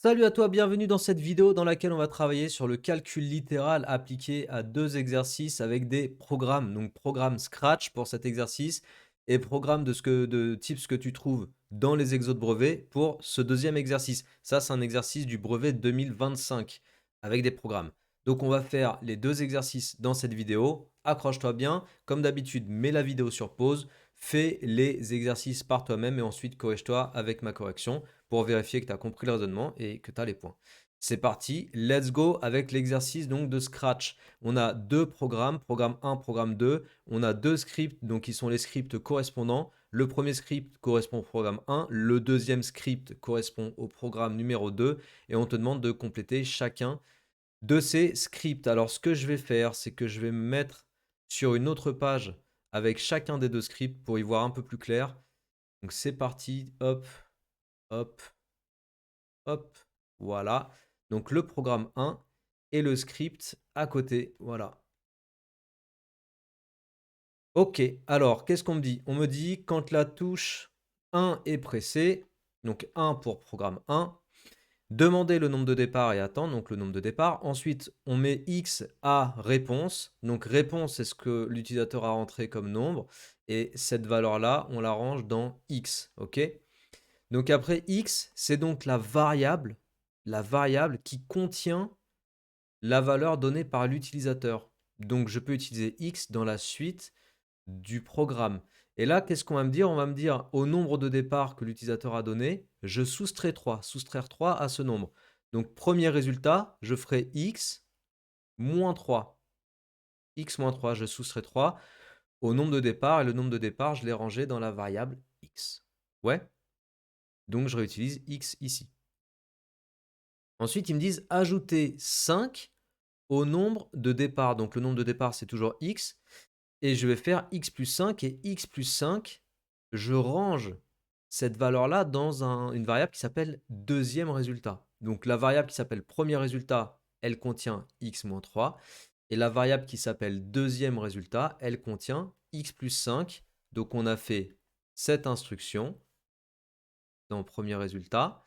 Salut à toi, bienvenue dans cette vidéo dans laquelle on va travailler sur le calcul littéral appliqué à deux exercices avec des programmes. Donc programme Scratch pour cet exercice et programme de type ce que tu trouves dans les exos de brevet pour ce deuxième exercice. Ça, c'est un exercice du brevet 2025 avec des programmes. Donc on va faire les deux exercices dans cette vidéo. Accroche-toi bien. Comme d'habitude, mets la vidéo sur pause, fais les exercices par toi-même et ensuite corrige-toi avec ma correction pour vérifier que tu as compris le raisonnement et que tu as les points. C'est parti, let's go avec l'exercice donc de Scratch. On a deux programmes, programme 1, programme 2. On a deux scripts, donc qui sont les scripts correspondants. Le premier script correspond au programme 1, le deuxième script correspond au programme numéro 2 et on te demande de compléter chacun de ces scripts. Alors ce que je vais faire, c'est que je vais me mettre sur une autre page avec chacun des deux scripts pour y voir un peu plus clair. Donc c'est parti, hop, hop, hop, voilà. Donc le programme 1 et le script à côté, voilà. Ok, alors qu'est-ce qu'on me dit? On me dit quand la touche 1 est pressée, donc 1 pour programme 1, demander le nombre de départ et attendre, donc le nombre de départ. Ensuite, on met X à réponse. Donc réponse, c'est ce que l'utilisateur a rentré comme nombre. Et cette valeur-là, on la range dans X, ok? Donc après, X, c'est donc la variable qui contient la valeur donnée par l'utilisateur. Donc je peux utiliser X dans la suite du programme. Et là, qu'est-ce qu'on va me dire? On va me dire au nombre de départ que l'utilisateur a donné, je soustrais 3, soustraire 3 à ce nombre. Donc premier résultat, je ferai X moins 3. X moins 3, je soustrais 3 au nombre de départ, et le nombre de départ, je l'ai rangé dans la variable X. Ouais, donc je réutilise X ici. Ensuite, ils me disent ajouter 5 au nombre de départ. Donc le nombre de départ, c'est toujours X. Et je vais faire X plus 5. Et X plus 5, je range cette valeur-là dans une variable qui s'appelle deuxième résultat. Donc la variable qui s'appelle premier résultat, elle contient X moins 3. Et la variable qui s'appelle deuxième résultat, elle contient X plus 5. Donc on a fait cette instruction dans premier résultat.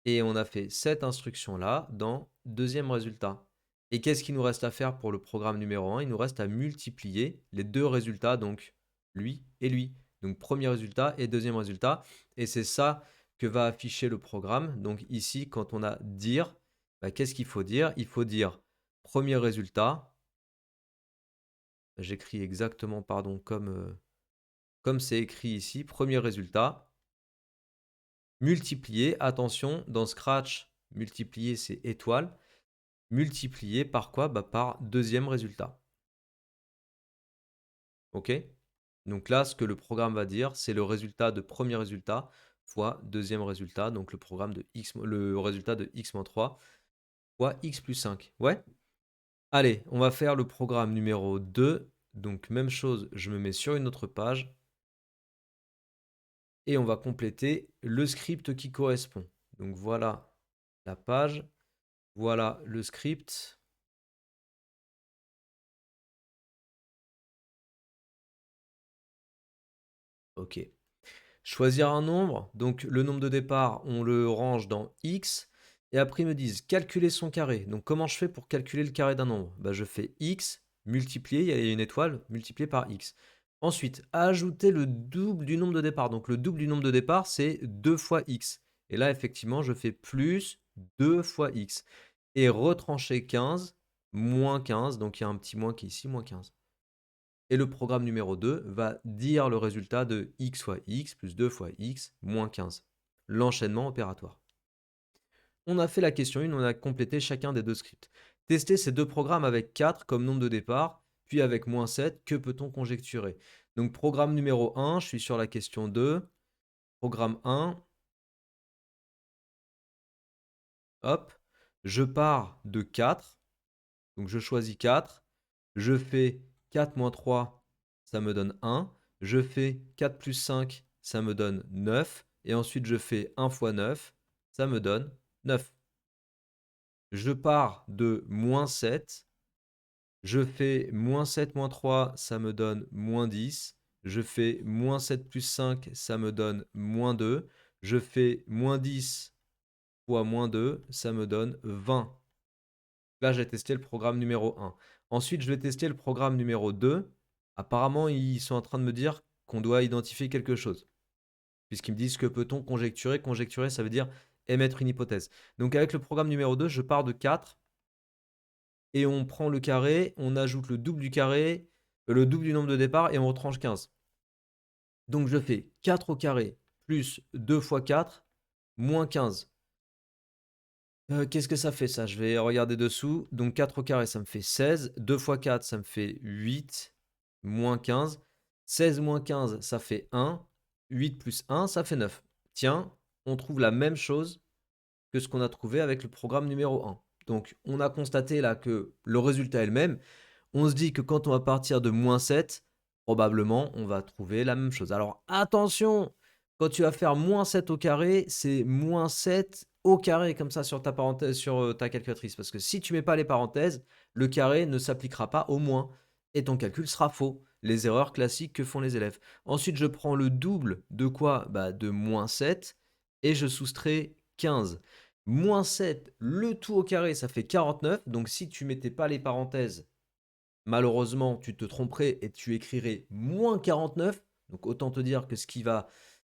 Et on a fait cette instruction-là dans deuxième résultat. Et qu'est-ce qu'il nous reste à faire pour le programme numéro 1? Il nous reste à multiplier les deux résultats, donc lui et lui. Donc premier résultat et deuxième résultat. Et c'est ça que va afficher le programme. Donc ici, quand on a dire, bah, qu'est-ce qu'il faut dire? Il faut dire premier résultat. J'écris exactement, pardon, comme c'est écrit ici. Premier résultat. Multiplier, attention, dans Scratch, multiplier c'est étoile. Multiplié par quoi? Bah, par deuxième résultat. OK? Donc là, ce que le programme va dire, c'est le résultat de premier résultat fois deuxième résultat, donc le résultat de x-3 fois x plus 5. Ouais? Allez, on va faire le programme numéro 2. Donc même chose, je me mets sur une autre page et on va compléter le script qui correspond. Donc voilà la page, voilà le script. OK. Choisir un nombre, donc le nombre de départ, on le range dans X. Et après, ils me disent calculer son carré. Donc, comment je fais pour calculer le carré d'un nombre? Bah, je fais X multiplié, il y a une étoile, multiplié par X. Ensuite, ajouter le double du nombre de départ. Donc, le double du nombre de départ, c'est 2 fois X. Et là, effectivement, je fais plus 2 fois X. Et retrancher 15, moins 15. Donc, il y a un petit moins qui est ici, moins 15. Et le programme numéro 2 va dire le résultat de x fois x plus 2 fois x moins 15. L'enchaînement opératoire. On a fait la question 1, on a complété chacun des deux scripts. Tester ces deux programmes avec 4 comme nombre de départ, puis avec moins 7, que peut-on conjecturer? Donc programme numéro 1, je suis sur la question 2. Programme 1, hop, je pars de 4. Donc je choisis 4. Je fais 4 moins 3, ça me donne 1. Je fais 4 plus 5, ça me donne 9. Et ensuite, je fais 1 fois 9, ça me donne 9. Je pars de moins 7. Je fais moins 7 moins 3, ça me donne moins 10. Je fais moins 7 plus 5, ça me donne moins 2. Je fais moins 10 fois moins 2, ça me donne 20. Là, j'ai testé le programme numéro 1. Ensuite, je vais tester le programme numéro 2. Apparemment, ils sont en train de me dire qu'on doit identifier quelque chose. Puisqu'ils me disent que peut-on conjecturer. Conjecturer, ça veut dire émettre une hypothèse. Donc avec le programme numéro 2, je pars de 4. Et on prend le carré, on ajoute le double du carré, le double du nombre de départ, et on retranche 15. Donc je fais 4 au carré plus 2 fois 4, moins 15. Qu'est-ce que ça fait ça? Je vais regarder dessous. Donc 4 au carré, ça me fait 16. 2 fois 4, ça me fait 8. Moins 15. 16 moins 15, ça fait 1. 8 plus 1, ça fait 9. Tiens, on trouve la même chose que ce qu'on a trouvé avec le programme numéro 1. Donc on a constaté là que le résultat est le même. On se dit que quand on va partir de moins 7, probablement on va trouver la même chose. Alors attention, quand tu vas faire moins 7 au carré, c'est moins 7 au carré comme ça sur ta parenthèse, sur ta calculatrice. Parce que si tu mets pas les parenthèses, le carré ne s'appliquera pas au moins et ton calcul sera faux. Les erreurs classiques que font les élèves. Ensuite, je prends le double de quoi? De moins 7 et je soustrais 15. Moins 7, le tout au carré, ça fait 49. Donc si tu mettais pas les parenthèses, malheureusement, tu te tromperais et tu écrirais moins 49. Donc autant te dire que ce qui va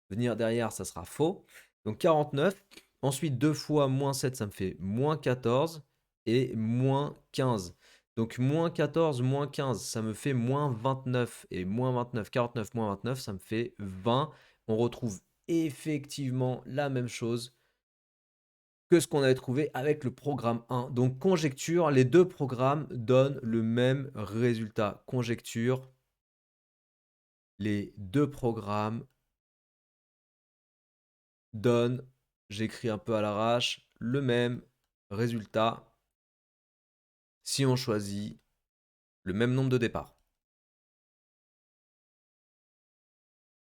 venir derrière, ça sera faux. Donc 49. Ensuite, 2 fois moins 7, ça me fait moins 14 et moins 15. Donc moins 14, moins 15, ça me fait moins 29. Et moins 29, 49 moins 29, ça me fait 20. On retrouve effectivement la même chose que ce qu'on avait trouvé avec le programme 1. Donc conjecture, les deux programmes donnent le même résultat. Conjecture, les deux programmes donnent, j'écris un peu à l'arrache, le même résultat si on choisit le même nombre de départs.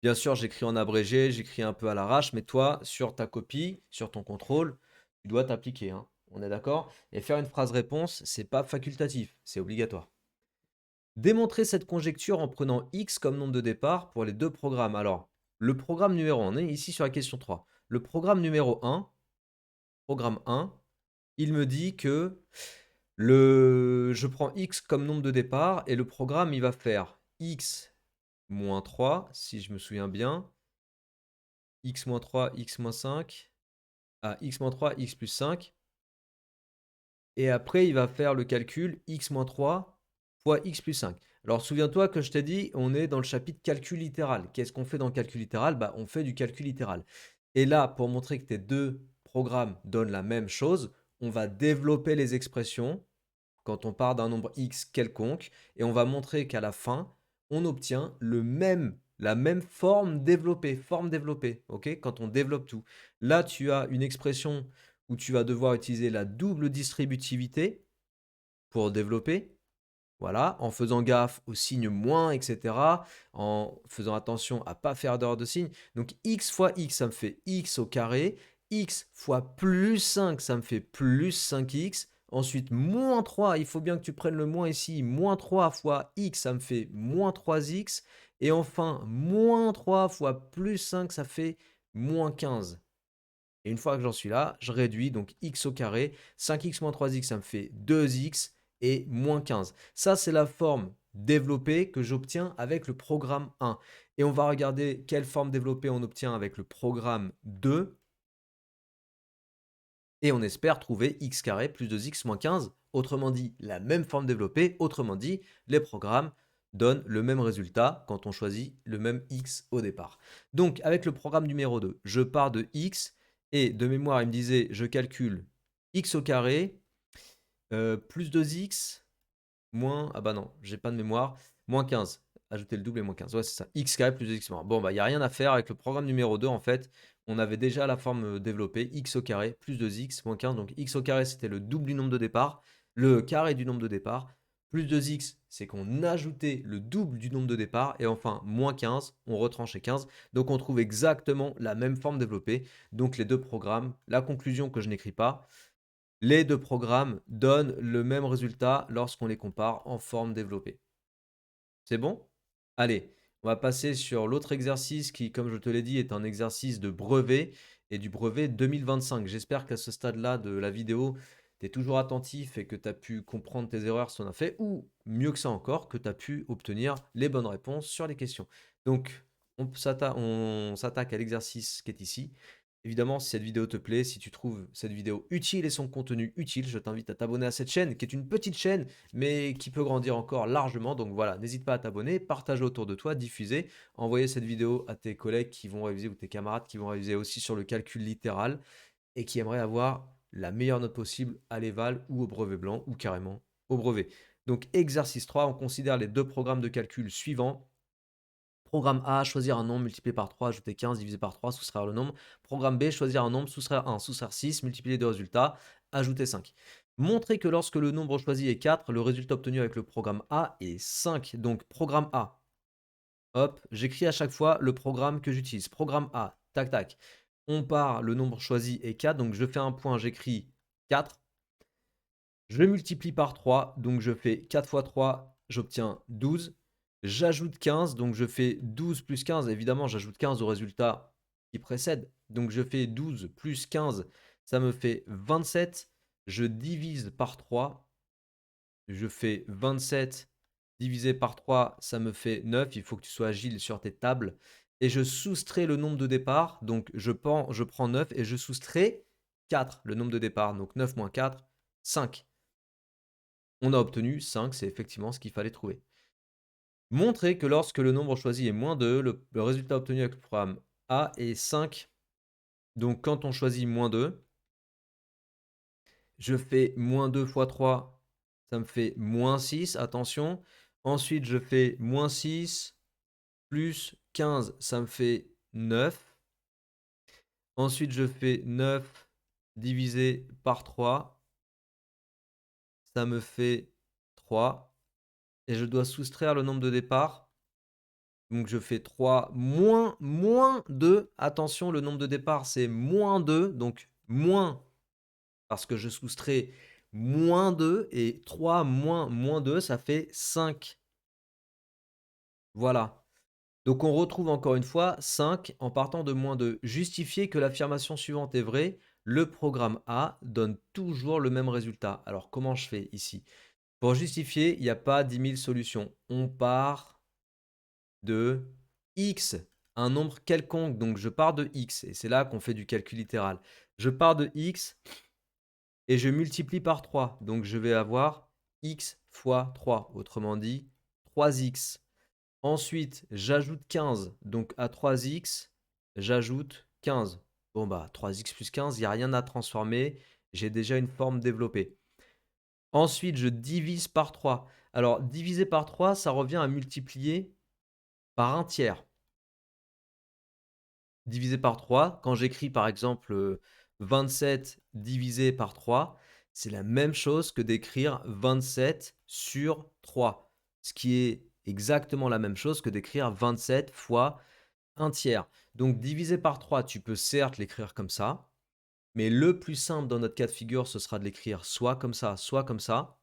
Bien sûr, j'écris en abrégé, j'écris un peu à l'arrache, mais toi, sur ta copie, sur ton contrôle, tu dois t'appliquer, hein. On est d'accord? Et faire une phrase réponse, c'est pas facultatif, c'est obligatoire. Démontrer cette conjecture en prenant x comme nombre de départ pour les deux programmes. Alors, le programme numéro 1, on est ici sur la question 3. Le programme numéro 1, programme 1, il me dit que je prends x comme nombre de départ et le programme, il va faire x moins 3, si je me souviens bien, x moins 3, x moins 5, x moins 3, x plus 5. Et après, il va faire le calcul x moins 3 fois x plus 5. Alors, souviens-toi que je t'ai dit, on est dans le chapitre calcul littéral. Qu'est-ce qu'on fait dans le calcul littéral? On fait du calcul littéral. Et là, pour montrer que tes deux programmes donnent la même chose, on va développer les expressions quand on part d'un nombre x quelconque, et on va montrer qu'à la fin, on obtient la même forme développée, ok? Quand on développe tout. Là, tu as une expression où tu vas devoir utiliser la double distributivité pour développer. Voilà, en faisant gaffe au signe moins, etc. En faisant attention à ne pas faire d'erreur de signe. Donc x fois x, ça me fait x au carré. X fois plus 5, ça me fait plus 5x. Ensuite, moins 3, il faut bien que tu prennes le moins ici. Moins 3 fois x, ça me fait moins 3x. Et enfin, moins 3 fois plus 5, ça fait moins 15. Et une fois que j'en suis là, je réduis donc x au carré. 5x moins 3x, ça me fait 2x et moins 15. Ça, c'est la forme développée que j'obtiens avec le programme 1. Et on va regarder quelle forme développée on obtient avec le programme 2. Et on espère trouver x carré plus 2x moins 15. Autrement dit, la même forme développée. Autrement dit, les programmes donnent le même résultat quand on choisit le même x au départ. Donc, avec le programme numéro 2, je pars de x. Et de mémoire, il me disait, je calcule x au carré plus 2x moins... Ah bah non, j'ai pas de mémoire. Moins 15. Ajouter le double et moins 15. Ouais, c'est ça. X carré plus 2x moins. Bon, il n'y a rien à faire avec le programme numéro 2. En fait, on avait déjà la forme développée. X au carré plus 2x moins 15. Donc x au carré, c'était le double du nombre de départ. Le carré du nombre de départ. Plus 2x, c'est qu'on ajoutait le double du nombre de départ. Et enfin, moins 15, on retranchait 15. Donc on trouve exactement la même forme développée. Donc les deux programmes, la conclusion que je n'écris pas, les deux programmes donnent le même résultat lorsqu'on les compare en forme développée. C'est bon? Allez, on va passer sur l'autre exercice qui, comme je te l'ai dit, est un exercice de brevet. et du brevet 2025. J'espère qu'à ce stade-là de la vidéo, tu es toujours attentif et que tu as pu comprendre tes erreurs si on a fait, ou mieux que ça encore, que tu as pu obtenir les bonnes réponses sur les questions. Donc, on s'attaque à l'exercice qui est ici. Évidemment, si cette vidéo te plaît, si tu trouves cette vidéo utile et son contenu utile, je t'invite à t'abonner à cette chaîne, qui est une petite chaîne, mais qui peut grandir encore largement. Donc voilà, n'hésite pas à t'abonner, partager autour de toi, diffuser, envoyer cette vidéo à tes collègues qui vont réviser ou tes camarades qui vont réviser aussi sur le calcul littéral et qui aimeraient avoir la meilleure note possible à l'éval ou au brevet blanc ou carrément au brevet. Donc exercice 3, on considère les deux programmes de calcul suivants. Programme A, choisir un nombre, multiplier par 3, ajouter 15, diviser par 3, soustraire le nombre. Programme B, choisir un nombre, soustraire 1, soustraire 6, multiplier les deux résultats, ajouter 5. Montrer que lorsque le nombre choisi est 4, le résultat obtenu avec le programme A est 5. Donc programme A, hop, j'écris à chaque fois le programme que j'utilise. Programme A, tac tac. On part, le nombre choisi est 4, donc je fais un point, j'écris 4. Je multiplie par 3, donc je fais 4 fois 3, j'obtiens 12. J'ajoute 15, donc je fais 12 plus 15. Évidemment, j'ajoute 15 au résultat qui précède. Donc je fais 12 plus 15, ça me fait 27. Je divise par 3. Je fais 27 divisé par 3, ça me fait 9. Il faut que tu sois agile sur tes tables. Et je soustrais le nombre de départ. Donc je prends 9 et je soustrais 4, le nombre de départ. Donc 9 moins 4, 5. On a obtenu 5, c'est effectivement ce qu'il fallait trouver. Montrer que lorsque le nombre choisi est moins 2, le résultat obtenu avec le programme A est 5. Donc quand on choisit moins 2, je fais moins 2 fois 3, ça me fait moins 6, attention. Ensuite, je fais moins 6 plus 15, ça me fait 9. Ensuite, je fais 9 divisé par 3, ça me fait 3. Et je dois soustraire le nombre de départ. Donc je fais 3 moins 2. Attention, le nombre de départ, c'est moins 2. Donc moins, parce que je soustrais moins 2. Et 3 moins 2, ça fait 5. Voilà. Donc on retrouve encore une fois 5 en partant de moins 2. Justifier que l'affirmation suivante est vraie, le programme A donne toujours le même résultat. Alors comment je fais ici? Pour justifier, il n'y a pas 10 000 solutions. On part de x, un nombre quelconque. Donc je pars de x, et c'est là qu'on fait du calcul littéral. Je pars de x et je multiplie par 3. Donc je vais avoir x fois 3, autrement dit 3x. Ensuite, j'ajoute 15. Donc à 3x, j'ajoute 15. Bon bah 3x plus 15, il n'y a rien à transformer. J'ai déjà une forme développée. Ensuite, je divise par 3. Alors diviser par 3, ça revient à multiplier par un tiers. Divisé par 3, quand j'écris par exemple 27 divisé par 3, c'est la même chose que d'écrire 27 sur 3, ce qui est exactement la même chose que d'écrire 27 fois un tiers. Donc divisé par 3, tu peux certes l'écrire comme ça, mais le plus simple dans notre cas de figure, ce sera de l'écrire soit comme ça, soit comme ça,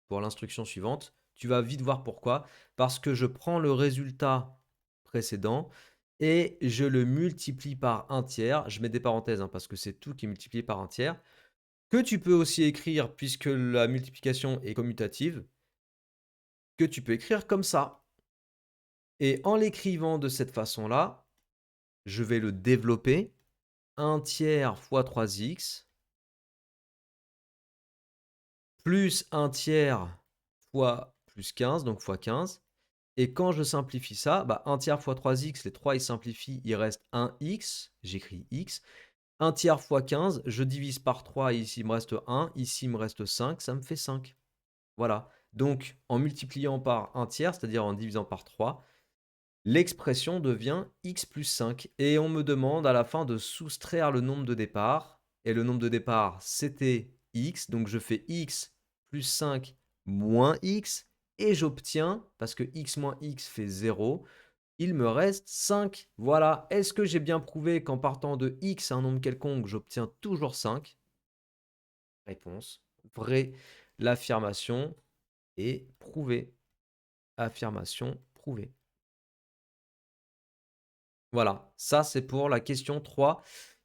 pour l'instruction suivante. Tu vas vite voir pourquoi. Parce que je prends le résultat précédent et je le multiplie par un tiers. Je mets des parenthèses parce que c'est tout qui est multiplié par un tiers. Que tu peux aussi écrire, puisque la multiplication est commutative, que tu peux écrire comme ça. Et en l'écrivant de cette façon-là, je vais le développer. 1 tiers fois 3x plus 1 tiers fois plus 15, donc fois 15. Et quand je simplifie ça, 1 tiers fois 3x, les 3 ils simplifient, il reste 1x, j'écris x. 1 tiers fois 15, je divise par 3, ici il me reste 1, ici il me reste 5, ça me fait 5. Voilà. Donc en multipliant par 1 tiers, c'est-à-dire en divisant par 3, l'expression devient x plus 5. Et on me demande à la fin de soustraire le nombre de départ. Et le nombre de départ, c'était x. Donc je fais x plus 5 moins x. Et j'obtiens, parce que x moins x fait 0, il me reste 5. Voilà. Est-ce que j'ai bien prouvé qu'en partant de x, un nombre quelconque, j'obtiens toujours 5? Réponse. Vrai. L'affirmation est prouvée. Affirmation prouvée. Voilà, ça c'est pour la question 3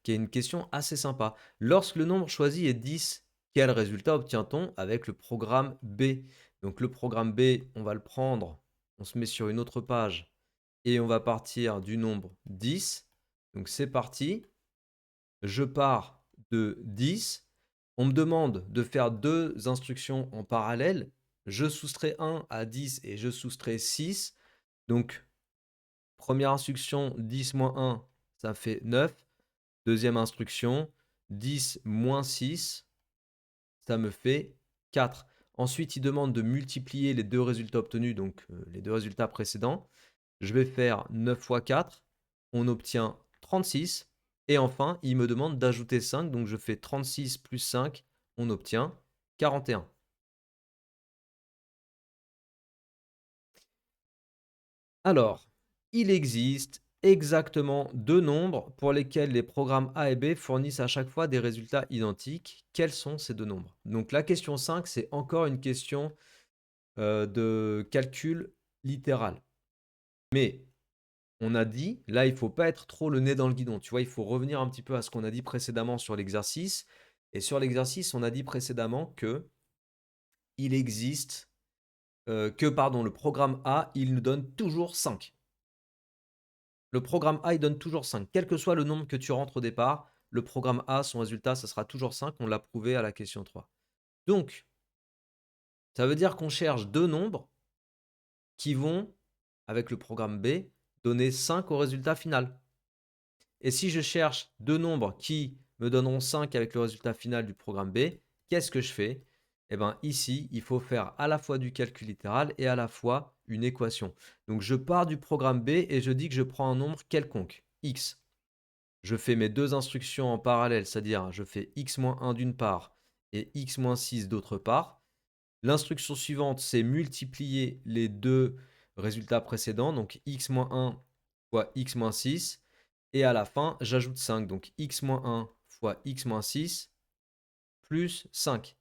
qui est une question assez sympa. Lorsque le nombre choisi est 10, quel résultat obtient-on avec le programme B? Donc le programme B, on va le prendre, on se met sur une autre page et on va partir du nombre 10. Donc c'est parti. Je pars de 10. On me demande de faire deux instructions en parallèle. Je soustrais 1 à 10 et je soustrais 6. Donc, première instruction, 10 moins 1, ça fait 9. Deuxième instruction, 10 moins 6, ça me fait 4. Ensuite, il demande de multiplier les deux résultats obtenus, donc les deux résultats précédents. Je vais faire 9 fois 4, on obtient 36. Et enfin, il me demande d'ajouter 5, donc je fais 36 plus 5, on obtient 41. Alors, il existe exactement deux nombres pour lesquels les programmes A et B fournissent à chaque fois des résultats identiques. Quels sont ces deux nombres? Donc la question 5, c'est encore une question de calcul littéral. Mais on a dit, là, il ne faut pas être trop le nez dans le guidon. Tu vois, il faut revenir un petit peu à ce qu'on a dit précédemment sur l'exercice. Et sur l'exercice, on a dit précédemment que il existe, le programme A, il nous donne toujours 5. Le programme A, il donne toujours 5. Quel que soit le nombre que tu rentres au départ, le programme A, son résultat, ça sera toujours 5. On l'a prouvé à la question 3. Donc, ça veut dire qu'on cherche deux nombres qui vont, avec le programme B, donner 5 au résultat final. Et si je cherche deux nombres qui me donneront 5 avec le résultat final du programme B, qu'est-ce que je fais? Eh bien, ici, il faut faire à la fois du calcul littéral et à la fois une équation. Donc, je pars du programme B et je dis que je prends un nombre quelconque, x. Je fais mes deux instructions en parallèle, c'est-à-dire je fais x-1 d'une part et x-6 d'autre part. L'instruction suivante, c'est multiplier les deux résultats précédents, donc x-1 fois x-6. Et à la fin, j'ajoute 5, donc x-1 fois x-6 plus 5.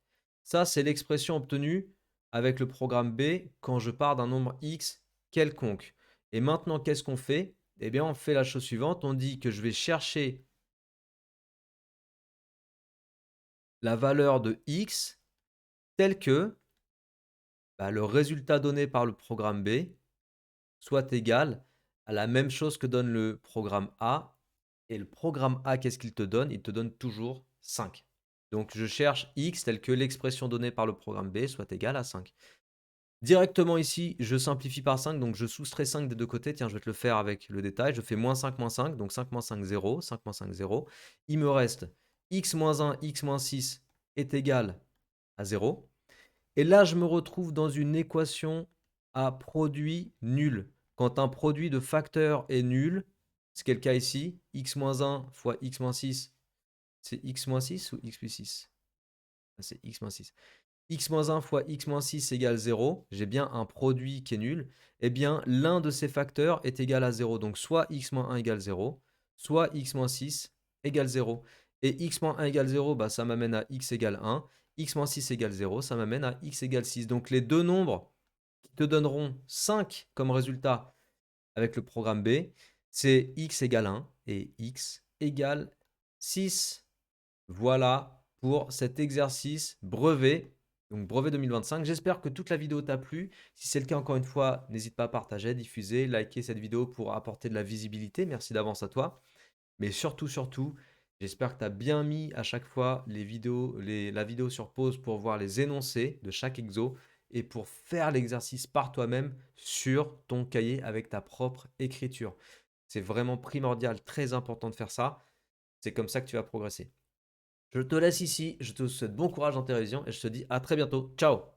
Ça, c'est l'expression obtenue avec le programme B quand je pars d'un nombre x quelconque. Et maintenant, qu'est-ce qu'on fait? Eh bien, on fait la chose suivante. On dit que je vais chercher la valeur de x telle que le résultat donné par le programme B soit égal à la même chose que donne le programme A. Et le programme A, qu'est-ce qu'il te donne? Il te donne toujours 5. Donc, je cherche x tel que l'expression donnée par le programme B soit égale à 5. Directement ici, je simplifie par 5, donc je soustrais 5 des deux côtés. Tiens, je vais te le faire avec le détail. Je fais moins 5, donc 5 moins 5, 0. 5 moins 5, 0. Il me reste x moins 1, x moins 6 est égal à 0. Et là, je me retrouve dans une équation à produit nul. Quand un produit de facteurs est nul, ce qui est le cas ici, x-1 fois x-6, c'est x-6 ou x plus 6? C'est x-6. x-1 fois x-6 égale 0, j'ai bien un produit qui est nul, eh bien l'un de ces facteurs est égal à 0. Donc soit x-1 égale 0, soit x-6 égale 0. Et x-1 égale 0, ça m'amène à x égale 1. x-6 égale 0, ça m'amène à x égale 6. Donc les deux nombres qui te donneront 5 comme résultat avec le programme B, c'est x égale 1 et x égale 6. Voilà pour cet exercice brevet, donc brevet 2025. J'espère que toute la vidéo t'a plu. Si c'est le cas, encore une fois, n'hésite pas à partager, diffuser, liker cette vidéo pour apporter de la visibilité. Merci d'avance à toi. Mais surtout, j'espère que tu as bien mis à chaque fois la vidéo sur pause pour voir les énoncés de chaque exo et pour faire l'exercice par toi-même sur ton cahier avec ta propre écriture. C'est vraiment primordial, très important de faire ça. C'est comme ça que tu vas progresser. Je te laisse ici, je te souhaite bon courage dans tes révisions et je te dis à très bientôt. Ciao!